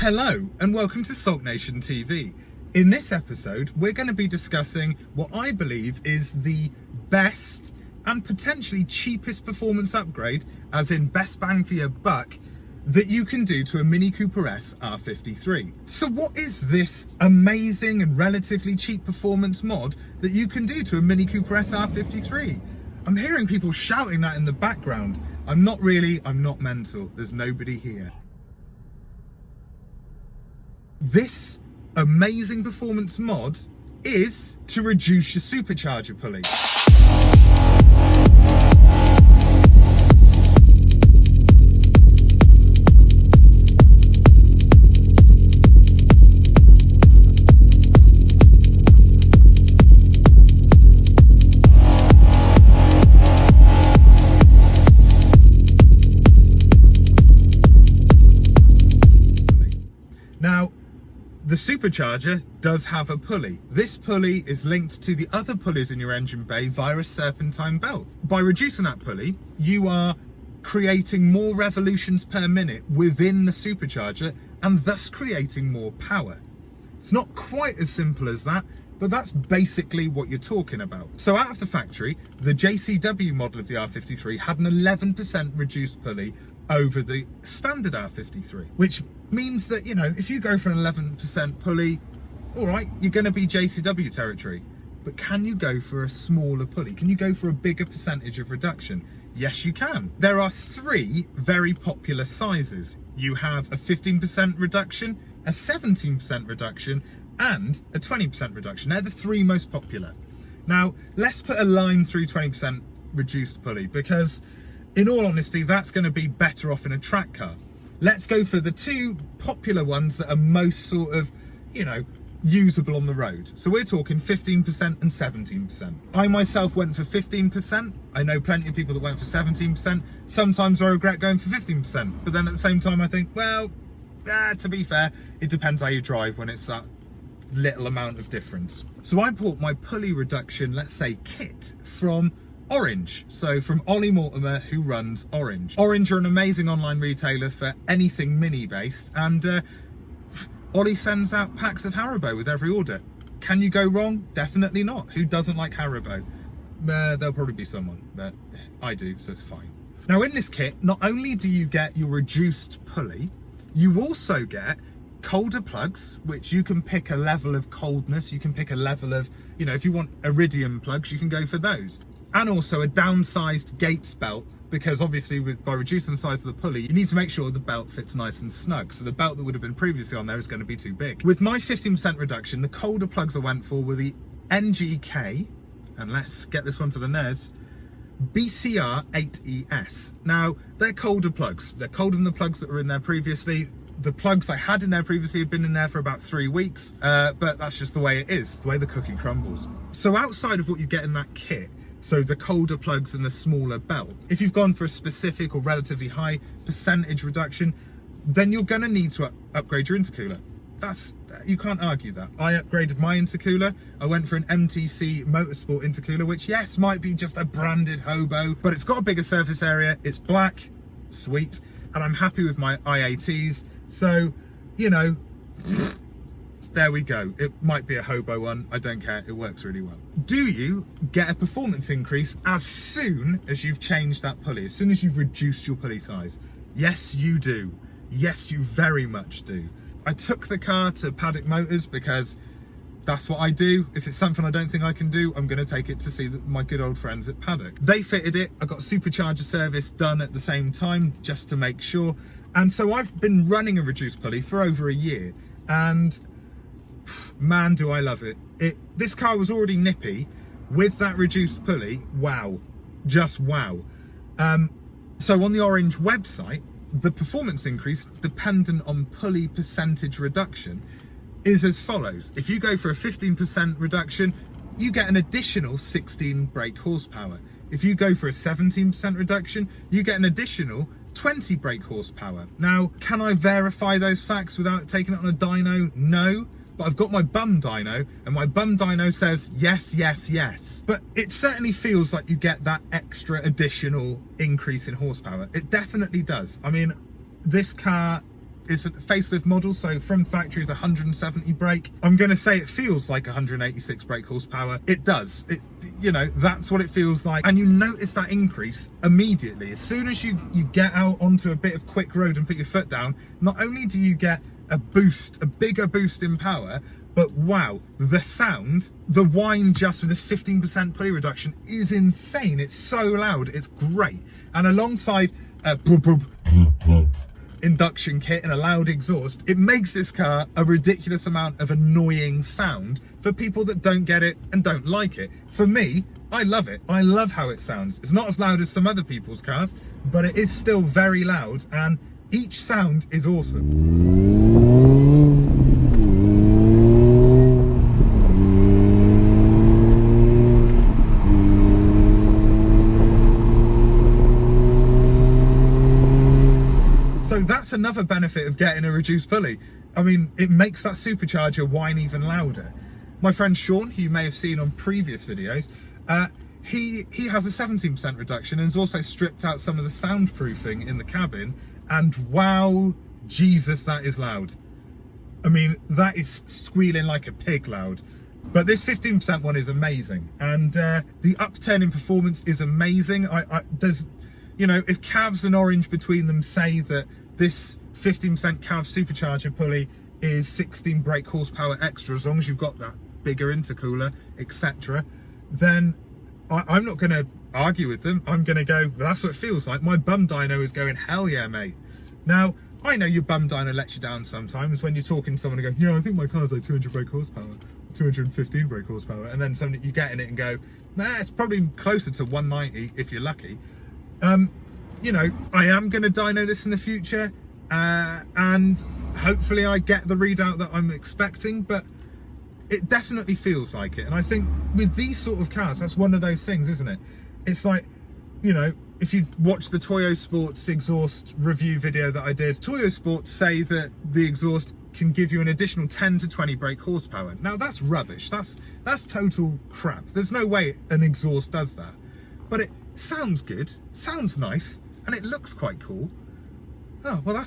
Hello and welcome to SULKNATIONtv. In this episode, we're going to be discussing what I believe is the best and potentially cheapest performance upgrade, as in best bang for your buck, that you can do to a Mini Cooper S R53. So what is this amazing and relatively cheap performance mod that you can do to a Mini Cooper S R53? I'm hearing people shouting that in the background. I'm not mental. There's nobody here. This amazing performance mod is to reduce your supercharger pulley. Now, the supercharger does have a pulley. This pulley is linked to the other pulleys in your engine bay via a serpentine belt. By reducing that pulley, you are creating more revolutions per minute within the supercharger and thus creating more power. It's not quite as simple as that, but that's basically what you're talking about. So out of the factory, the JCW model of the R53 had an 11% reduced pulley over the standard R53, which means that, you know, if you go for an 11% pulley, all right, you're going to be JCW territory. But can you go for a smaller pulley? Can you go for a bigger percentage of reduction? Yes, you can. There are three very popular sizes. You have a 15% reduction, a 17% reduction, and a 20% reduction. They're the three most popular. Now, let's put a line through 20% reduced pulley, because in all honesty, that's going to be better off in a track car. Let's go for the two popular ones that are most sort of, you know, usable on the road. So we're talking 15% and 17%. I myself went for 15%. I know plenty of people that went for 17%. Sometimes I regret going for 15%. But then at the same time, I think, well, to be fair, it depends how you drive when it's that little amount of difference. So I bought my pulley reduction, let's say, kit from Orange, so from Ollie Mortimer, who runs Orange. Orange are an amazing online retailer for anything mini based, and Ollie sends out packs of Haribo with every order. Can you go wrong? Definitely not. Who doesn't like Haribo? There'll probably be someone, but I do, so it's fine. Now in this kit, not only do you get your reduced pulley, you also get colder plugs, which you can pick a level of coldness. You can pick a level of, you know, if you want iridium plugs, you can go for those. And also a downsized gates belt, because obviously by reducing the size of the pulley, you need to make sure the belt fits nice and snug. So the belt that would have been previously on there is going to be too big. With my 15% reduction, the colder plugs I went for were the NGK, and let's get this one for the nerds, BCR 8ES. Now, they're colder plugs. They're colder than the plugs that were in there previously. The plugs I had in there previously had been in there for about 3 weeks, but that's just the way it is, the way the cookie crumbles. So outside of what you get in that kit, so the colder plugs and the smaller belt, if you've gone for a specific or relatively high percentage reduction, then you're going to need to upgrade your intercooler. You can't argue that. I upgraded my intercooler. I went for an MTC Motorsport intercooler, which, yes, might be just a branded hobo, but it's got a bigger surface area. It's black, sweet, and I'm happy with my IATs. So, you know, there we go. It might be a hobo one. I don't care. It works really well. Do you get a performance increase as soon as you've changed that pulley, as soon as you've reduced your pulley size? Yes, you do. Yes, you very much do. I took the car to Paddock Motors because that's what I do. If it's something I don't think I can do, I'm going to take it to see my good old friends at Paddock. They fitted it. I got Supercharger service done at the same time just to make sure. And so I've been running a reduced pulley for over a year, and man, do I love it. This car was already nippy. With that reduced pulley, wow, just wow. So on the Orange website, the performance increase dependent on pulley percentage reduction is as follows. If you go for a 15% reduction, you get an additional 16 brake horsepower. If you go for a 17% reduction, you get an additional 20 brake horsepower. Now, can I verify those facts without taking it on a dyno? No. But I've got my bum dyno, and my bum dyno says yes, yes, yes. But it certainly feels like you get that extra additional increase in horsepower. It definitely does. I mean, this car it's a facelift model, so from factory is 170 brake. I'm going to say it feels like 186 brake horsepower. It does. You know, that's what it feels like. And you notice that increase immediately. As soon as you get out onto a bit of quick road and put your foot down, not only do you get a boost, a bigger boost in power, but wow, the sound, the whine just with this 15% pulley reduction is insane. It's so loud, it's great. And alongside a induction kit and a loud exhaust, it makes this car a ridiculous amount of annoying sound for people that don't get it and don't like it. For me, I love it. I love how it sounds. It's not as loud as some other people's cars, but it is still very loud, and each sound is awesome. So that's another benefit of getting a reduced pulley. I mean, it makes that supercharger whine even louder. My friend Sean, who you may have seen on previous videos, he has a 17% reduction and has also stripped out some of the soundproofing in the cabin, and wow, Jesus, that is loud. I mean, that is squealing like a pig loud. But this 15% one is amazing, and the upturn in performance is amazing. There's, you know, if Cavs and Orange between them say that this 15% Cav supercharger pulley is 16 brake horsepower extra, as long as you've got that bigger intercooler, etc., then I'm not going to argue with them. I'm going to go, that's what it feels like. My bum dyno is going, hell yeah, mate. Now, I know your bum dyno lets you down sometimes when you're talking to someone and go, yeah, I think my car's like 200 brake horsepower, 215 brake horsepower, and then something you get in it and go, nah, it's probably closer to 190 if you're lucky. You know, I am going to dyno this in the future, and hopefully I get the readout that I'm expecting, but it definitely feels like it. And I think with these sort of cars, that's one of those things, isn't it? It's like, you know, if you watch the Toyo Sports exhaust review video that I did, Toyo Sports say that the exhaust can give you an additional 10 to 20 brake horsepower. Now that's rubbish. That's total crap. There's no way an exhaust does that. But it sounds good, sounds nice, and it looks quite cool. Oh, well,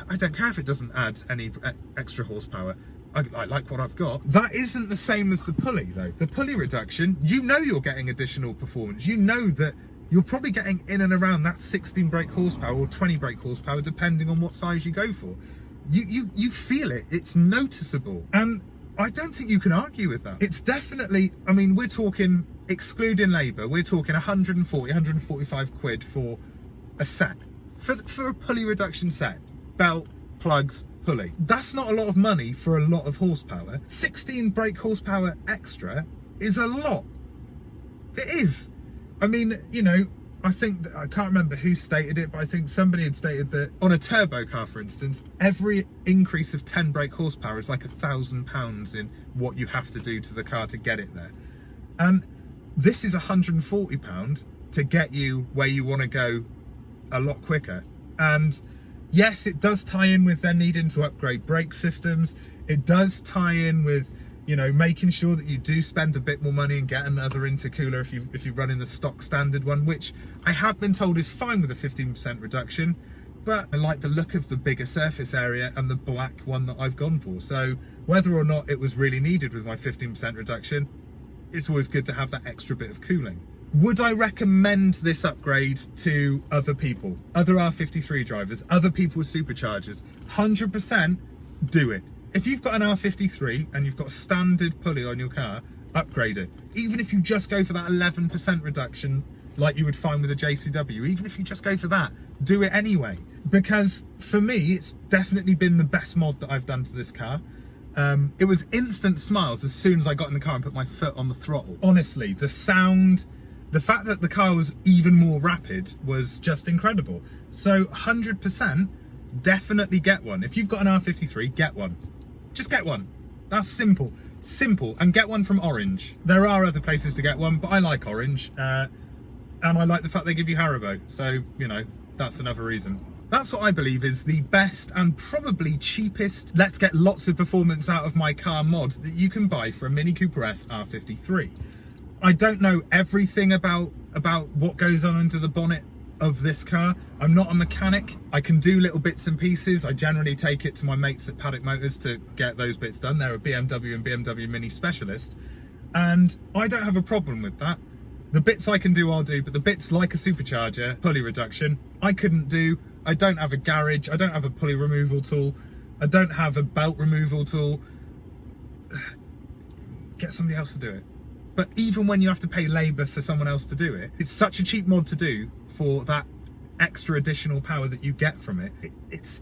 I don't care if it doesn't add any extra horsepower. I like what I've got. That isn't the same as the pulley though. The pulley reduction, you know you're getting additional performance. You know that you're probably getting in and around that 16 brake horsepower or 20 brake horsepower, depending on what size you go for. You feel it, it's noticeable. And I don't think you can argue with that. It's definitely, I mean, we're talking, excluding labour, we're talking 140, 145 quid for a set. For a pulley reduction set, belt, plugs, pulley. That's not a lot of money for a lot of horsepower. 16 brake horsepower extra is a lot. It is. I mean, you know, I think, I can't remember who stated it, but I think somebody had stated that on a turbo car, for instance, every increase of 10 brake horsepower is like £1,000 in what you have to do to the car to get it there. And this is £140 to get you where you want to go a lot quicker. And yes, it does tie in with them needing to upgrade brake systems. It does tie in with, you know, making sure that you do spend a bit more money and get another intercooler if you run in the stock standard one, which I have been told is fine with a 15% reduction, but I like the look of the bigger surface area and the black one that I've gone for. So whether or not it was really needed with my 15% reduction, it's always good to have that extra bit of cooling. Would I recommend this upgrade to other people, other R53 drivers, other people with superchargers? 100% do it. If you've got an R53 and you've got a standard pulley on your car, upgrade it. Even if you just go for that 11% reduction like you would find with a JCW, even if you just go for that, do it anyway. Because for me, it's definitely been the best mod that I've done to this car. It was instant smiles as soon as I got in the car and put my foot on the throttle. Honestly, the sound, the fact that the car was even more rapid was just incredible. So 100% definitely get one. If you've got an R53, get one. Just get one. That's simple. Simple. And get one from Orange. There are other places to get one, but I like Orange. And I like the fact they give you Haribo. So, you know, that's another reason. That's what I believe is the best and probably cheapest, let's get lots of performance out of my car mod that you can buy for a Mini Cooper S R53. I don't know everything about what goes on under the bonnet of this car. I'm not a mechanic. I can do little bits and pieces. I generally take it to my mates at Paddock Motors to get those bits done. They're a BMW and BMW Mini specialist, and I don't have a problem with that. The bits I can do, I'll do, but the bits like a supercharger, pulley reduction, I couldn't do. I don't have a garage. I don't have a pulley removal tool. I don't have a belt removal tool. Get somebody else to do it. But even when you have to pay labour for someone else to do it, it's such a cheap mod to do for that extra additional power that you get from it. It's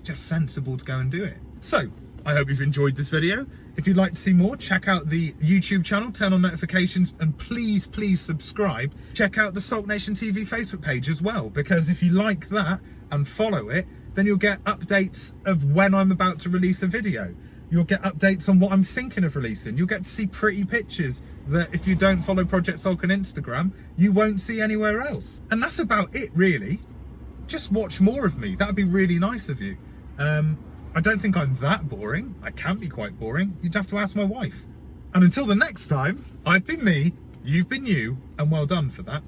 just sensible to go and do it. So I hope you've enjoyed this video. If you'd like to see more, check out the YouTube channel, turn on notifications, and please subscribe. Check out the Sulk Nation TV Facebook page as well, because if you like that and follow it, then you'll get updates of when I'm about to release a video. You'll get updates on what I'm thinking of releasing. You'll get to see pretty pictures that if you don't follow Project Sulk on Instagram, you won't see anywhere else. And that's about it, really. Just watch more of me. That'd be really nice of you. I don't think I'm that boring. I can be quite boring. You'd have to ask my wife. And until the next time, I've been me, you've been you, and well done for that.